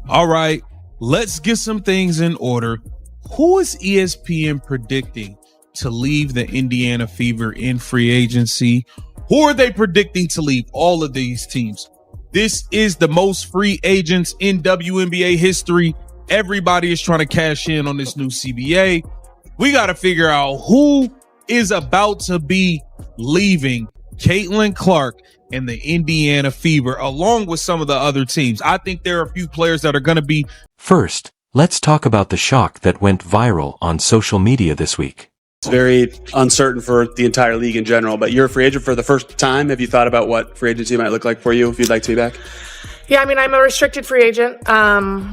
All right, let's get some things in order. Who is ESPN predicting to leave the Indiana Fever in free agency? Who are they predicting to leave all of these teams? This is the most free agents in WNBA history. Everybody is trying to cash in on this new CBA. We got to figure out who is about to be leaving Caitlin Clark and the Indiana Fever, along with some of the other teams. I think there are a few players that are going to be. First, let's talk about the shock that went viral on social media this week. It's very uncertain for the entire league in general, but you're a free agent for the first time. Have you thought about what free agency might look like for you if you'd like to be back? Yeah, I mean, I'm a restricted free agent,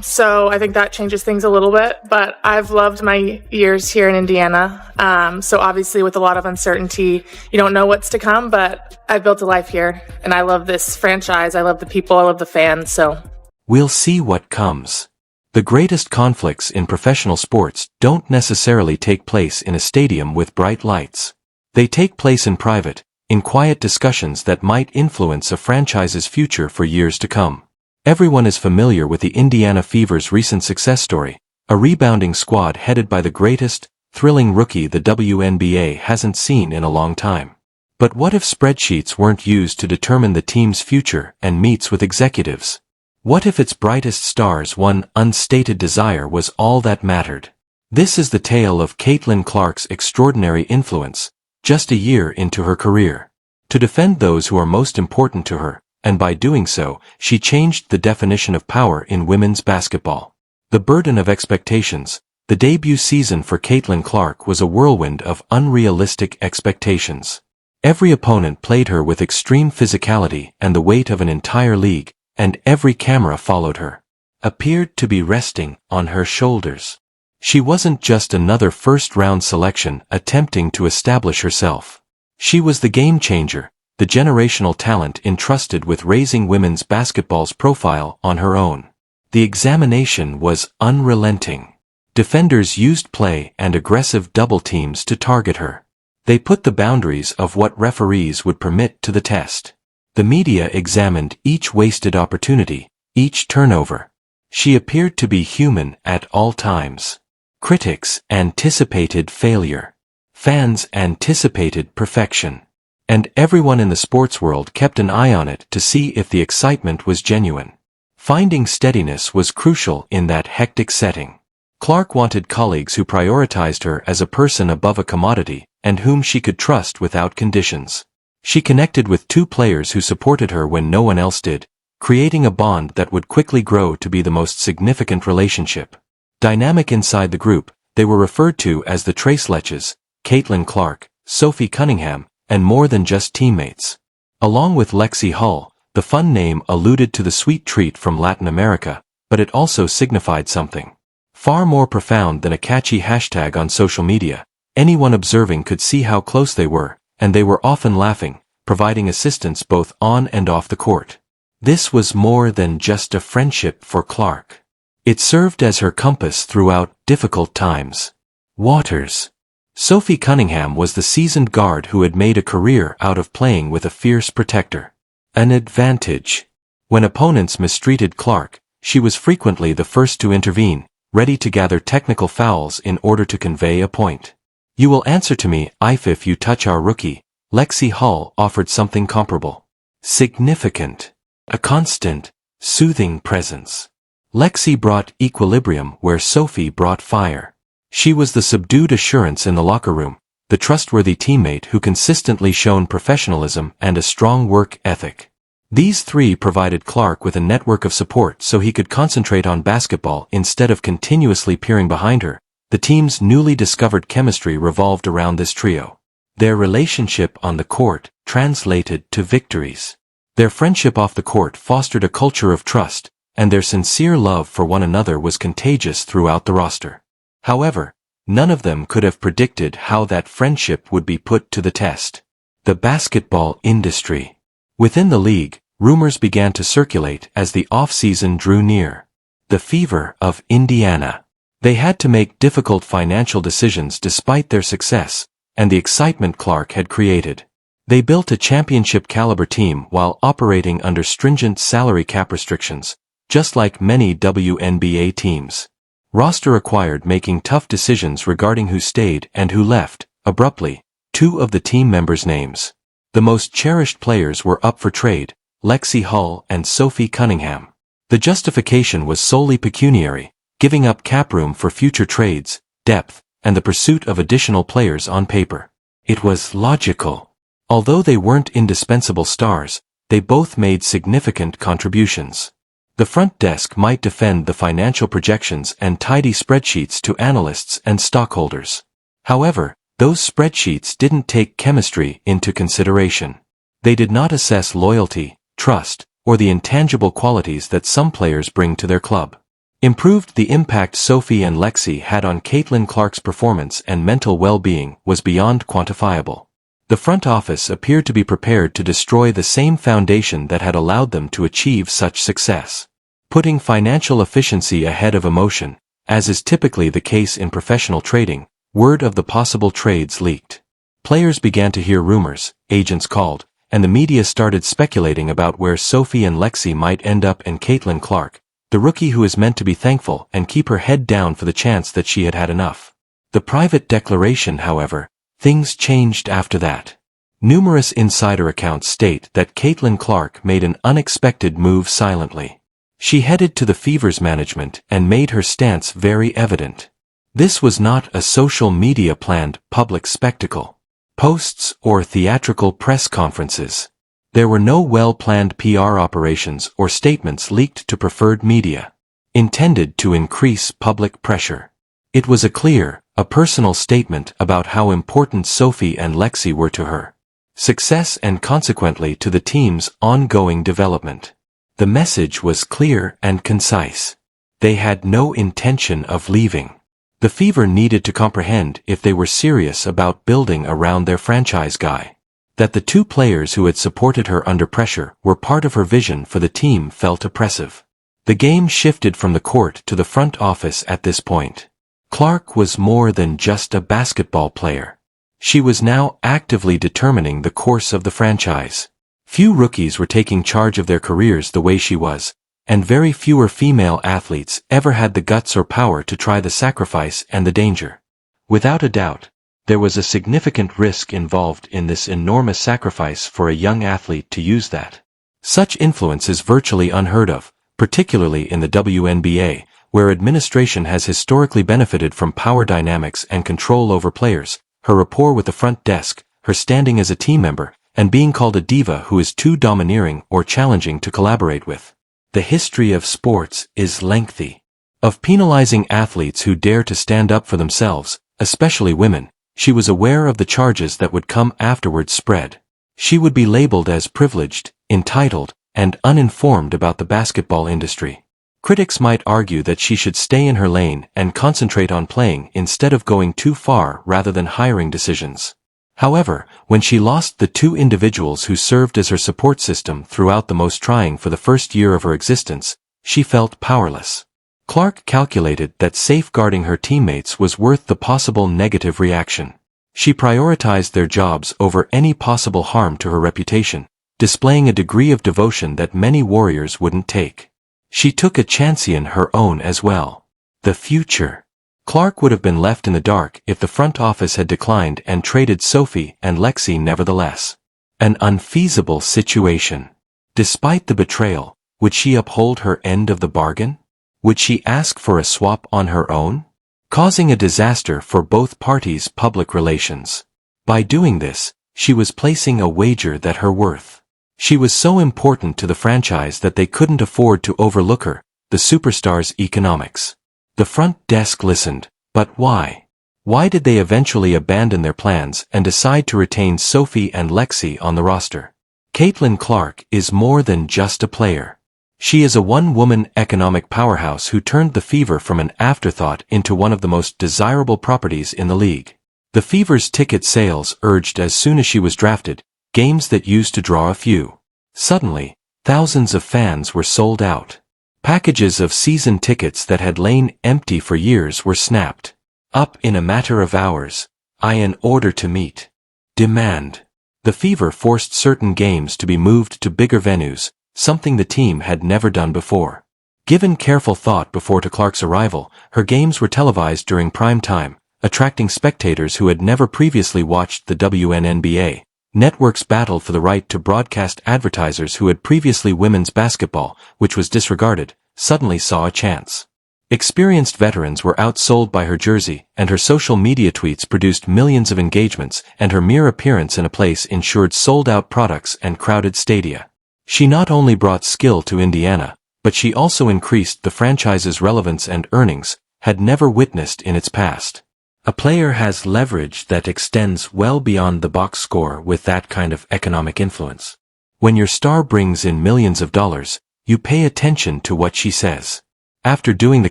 so I think that changes things a little bit, but I've loved my years here in Indiana. So obviously with a lot of uncertainty, you don't know what's to come, but I've built a life here, and I love this franchise. I love the people. I love the fans, so. We'll see what comes. The greatest conflicts in professional sports don't necessarily take place in a stadium with bright lights. They take place in private, in quiet discussions that might influence a franchise's future for years to come. Everyone is familiar with the Indiana Fever's recent success story, a rebounding squad headed by the greatest, thrilling rookie the WNBA hasn't seen in a long time. But what if spreadsheets weren't used to determine the team's future and meets with executives? What if its brightest star's one unstated desire was all that mattered? This is the tale of Caitlin Clark's extraordinary influence, just a year into her career. To defend those who are most important to her, and by doing so, she changed the definition of power in women's basketball. The burden of expectations. The debut season for Caitlin Clark was a whirlwind of unrealistic expectations. Every opponent played her with extreme physicality and the weight of an entire league, and every camera followed her, appeared to be resting on her shoulders. She wasn't just another first-round selection attempting to establish herself. She was the game changer, the generational talent entrusted with raising women's basketball's profile on her own. The examination was unrelenting. Defenders used play and aggressive double teams to target her. They put the boundaries of what referees would permit to the test. The media examined each wasted opportunity, each turnover. She appeared to be human at all times. Critics anticipated failure. Fans anticipated perfection. And everyone in the sports world kept an eye on it to see if the excitement was genuine. Finding steadiness was crucial in that hectic setting. Clark wanted colleagues who prioritized her as a person above a commodity, and whom she could trust without conditions. She connected with two players who supported her when no one else did, creating a bond that would quickly grow to be the most significant relationship. Dynamic inside the group, they were referred to as the Traceleches, Caitlin Clark, Sophie Cunningham, and more than just teammates. Along with Lexie Hull, the fun name alluded to the sweet treat from Latin America, but it also signified something far more profound than a catchy hashtag on social media. Anyone observing could see how close they were, and they were often laughing, providing assistance both on and off the court. This was more than just a friendship for Clark. It served as her compass throughout difficult times. Waters. Sophie Cunningham was the seasoned guard who had made a career out of playing with a fierce protector. An advantage. When opponents mistreated Clark, she was frequently the first to intervene, ready to gather technical fouls in order to convey a point. "You will answer to me if you touch our rookie," Lexie Hull offered something comparable. Significant. A constant, soothing presence. Lexie brought equilibrium where Sophie brought fire. She was the subdued assurance in the locker room, the trustworthy teammate who consistently shone professionalism and a strong work ethic. These three provided Clark with a network of support so he could concentrate on basketball instead of continuously peering behind her. The team's newly discovered chemistry revolved around this trio. Their relationship on the court translated to victories. Their friendship off the court fostered a culture of trust, and their sincere love for one another was contagious throughout the roster. However, none of them could have predicted how that friendship would be put to the test. The basketball industry. Within the league, rumors began to circulate as the off-season drew near. The Fever of Indiana. They had to make difficult financial decisions despite their success, and the excitement Clark had created. They built a championship-caliber team while operating under stringent salary cap restrictions, just like many WNBA teams. Roster required making tough decisions regarding who stayed and who left. Abruptly, two of the team members' names, the most cherished players, were up for trade: Lexie Hull and Sophie Cunningham. The justification was solely pecuniary, giving up cap room for future trades, depth, and the pursuit of additional players on paper. It was logical. Although they weren't indispensable stars, they both made significant contributions. The front desk might defend the financial projections and tidy spreadsheets to analysts and stockholders. However, those spreadsheets didn't take chemistry into consideration. They did not assess loyalty, trust, or the intangible qualities that some players bring to their club. Improved the impact Sophie and Lexie had on Caitlin Clark's performance and mental well-being was beyond quantifiable. The front office appeared to be prepared to destroy the same foundation that had allowed them to achieve such success. Putting financial efficiency ahead of emotion, as is typically the case in professional trading, word of the possible trades leaked. Players began to hear rumors, agents called, and the media started speculating about where Sophie and Lexie might end up. And Caitlin Clark, the rookie who is meant to be thankful and keep her head down for the chance that she had had enough. The private declaration, however, things changed after that. Numerous insider accounts state that Caitlin Clark made an unexpected move silently. She headed to the Fever's management and made her stance very evident. This was not a social media planned public spectacle, posts, or theatrical press conferences. There were no well-planned PR operations or statements leaked to preferred media, intended to increase public pressure. It was a personal statement about how important Sophie and Lexie were to her success and consequently to the team's ongoing development. The message was clear and concise. They had no intention of leaving. The Fever needed to comprehend if they were serious about building around their franchise guy. That the two players who had supported her under pressure were part of her vision for the team felt oppressive. The game shifted from the court to the front office at this point. Clark was more than just a basketball player. She was now actively determining the course of the franchise. Few rookies were taking charge of their careers the way she was, and very fewer female athletes ever had the guts or power to try the sacrifice and the danger. Without a doubt, there was a significant risk involved in this enormous sacrifice for a young athlete to use that. Such influence is virtually unheard of, particularly in the WNBA, where administration has historically benefited from power dynamics and control over players. Her rapport with the front desk, her standing as a team member, and being called a diva who is too domineering or challenging to collaborate with. The history of sports is lengthy. Of penalizing athletes who dare to stand up for themselves, especially women, she was aware of the charges that would come afterwards spread. She would be labeled as privileged, entitled, and uninformed about the basketball industry. Critics might argue that she should stay in her lane and concentrate on playing instead of going too far rather than hiring decisions. However, when she lost the two individuals who served as her support system throughout the most trying for the first year of her existence, she felt powerless. Clark calculated that safeguarding her teammates was worth the possible negative reaction. She prioritized their jobs over any possible harm to her reputation, displaying a degree of devotion that many warriors wouldn't take. She took a chance on her own as well. The future. Clark would have been left in the dark if the front office had declined and traded Sophie and Lexie nevertheless. An unfeasible situation. Despite the betrayal, would she uphold her end of the bargain? Would she ask for a swap on her own? Causing a disaster for both parties' public relations. By doing this, she was placing a wager that her worth. She was so important to the franchise that they couldn't afford to overlook her, the superstar's economics. The front desk listened, but why? Why did they eventually abandon their plans and decide to retain Sophie and Lexie on the roster? Caitlin Clark is more than just a player. She is a one-woman economic powerhouse who turned the Fever from an afterthought into one of the most desirable properties in the league. The Fever's ticket sales urged as soon as she was drafted, games that used to draw a few. Suddenly, thousands of fans were sold out. Packages of season tickets that had lain empty for years were snapped up in a matter of hours. In order to meet demand. The Fever forced certain games to be moved to bigger venues, something the team had never done before. Given careful thought before to Clark's arrival, her games were televised during prime time, attracting spectators who had never previously watched the WNBA. Networks battled for the right to broadcast. Advertisers who had previously women's basketball, which was disregarded, suddenly saw a chance. Experienced veterans were outsold by her jersey, and her social media tweets produced millions of engagements, and her mere appearance in a place ensured sold-out products and crowded stadia. She not only brought skill to Indiana, but she also increased the franchise's relevance and earnings, had never witnessed in its past. A player has leverage that extends well beyond the box score with that kind of economic influence. When your star brings in millions of dollars, you pay attention to what she says. After doing the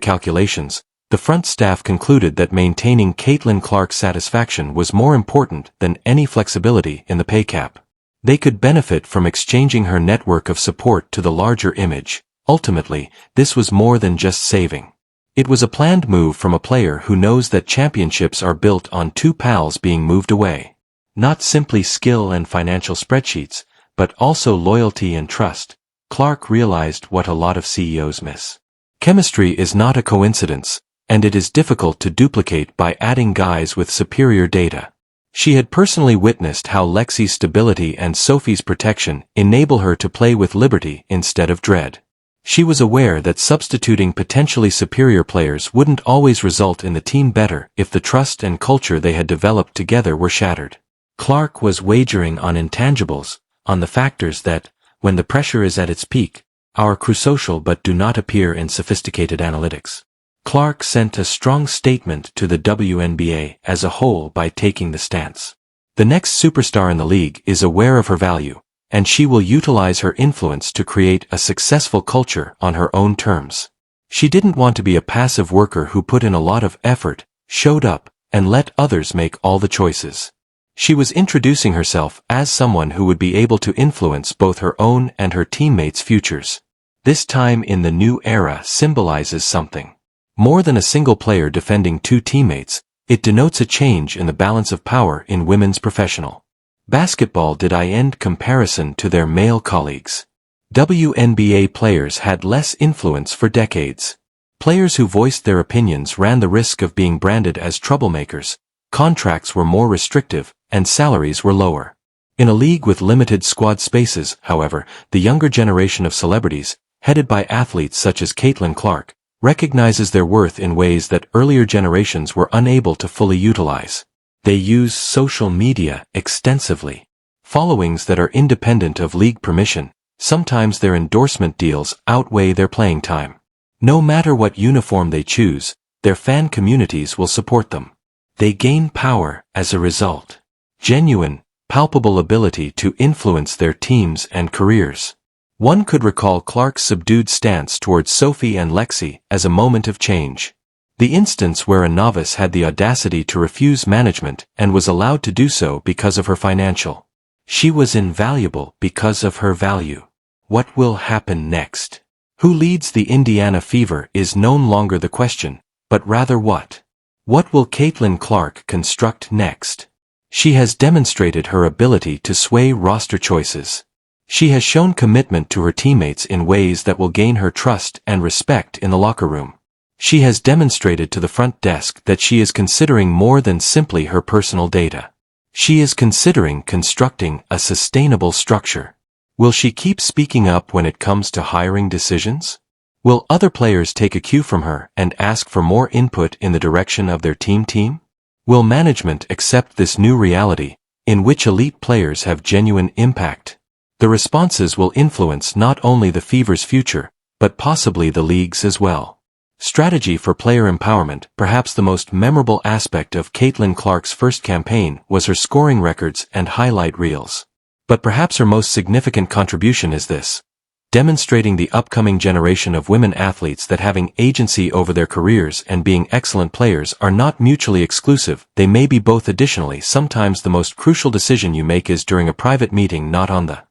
calculations, the front staff concluded that maintaining Caitlin Clark's satisfaction was more important than any flexibility in the pay cap. They could benefit from exchanging her network of support to the larger image. Ultimately, this was more than just saving. It was a planned move from a player who knows that championships are built on two pals being moved away. Not simply skill and financial spreadsheets, but also loyalty and trust. Clark realized what a lot of CEOs miss. Chemistry is not a coincidence, and it is difficult to duplicate by adding guys with superior data. She had personally witnessed how Lexie's stability and Sophie's protection enable her to play with liberty instead of dread. She was aware that substituting potentially superior players wouldn't always result in the team better if the trust and culture they had developed together were shattered. Clark was wagering on intangibles, on the factors that, when the pressure is at its peak, are crucial but do not appear in sophisticated analytics. Clark sent a strong statement to the WNBA as a whole by taking the stance. The next superstar in the league is aware of her value, and she will utilize her influence to create a successful culture on her own terms. She didn't want to be a passive worker who put in a lot of effort, showed up, and let others make all the choices. She was introducing herself as someone who would be able to influence both her own and her teammates' futures. This time in the new era symbolizes something. More than a single player defending two teammates, it denotes a change in the balance of power in women's professional basketball. Did I end comparison to their male colleagues? WNBA players had less influence for decades. Players who voiced their opinions ran the risk of being branded as troublemakers, contracts were more restrictive, and salaries were lower. In a league with limited squad spaces, however, the younger generation of celebrities, headed by athletes such as Caitlin Clark, recognizes their worth in ways that earlier generations were unable to fully utilize. They use social media extensively. Followings that are independent of league permission, sometimes their endorsement deals outweigh their playing time. No matter what uniform they choose, their fan communities will support them. They gain power as a result. Genuine, palpable ability to influence their teams and careers. One could recall Clark's subdued stance towards Sophie and Lexie as a moment of change. The instance where a novice had the audacity to refuse management and was allowed to do so because of her financial. She was invaluable because of her value. What will happen next? Who leads the Indiana Fever is no longer the question, but rather what? What will Caitlin Clark construct next? She has demonstrated her ability to sway roster choices. She has shown commitment to her teammates in ways that will gain her trust and respect in the locker room. She has demonstrated to the front desk that she is considering more than simply her personal data. She is considering constructing a sustainable structure. Will she keep speaking up when it comes to hiring decisions? Will other players take a cue from her and ask for more input in the direction of their team? Will management accept this new reality, in which elite players have genuine impact? The responses will influence not only the Fever's future, but possibly the league's as well. Strategy for player empowerment. Perhaps the most memorable aspect of Caitlin Clark's first campaign was her scoring records and highlight reels. But perhaps her most significant contribution is this: demonstrating the upcoming generation of women athletes that having agency over their careers and being excellent players are not mutually exclusive, they may be both. Additionally, sometimes the most crucial decision you make is during a private meeting, not on the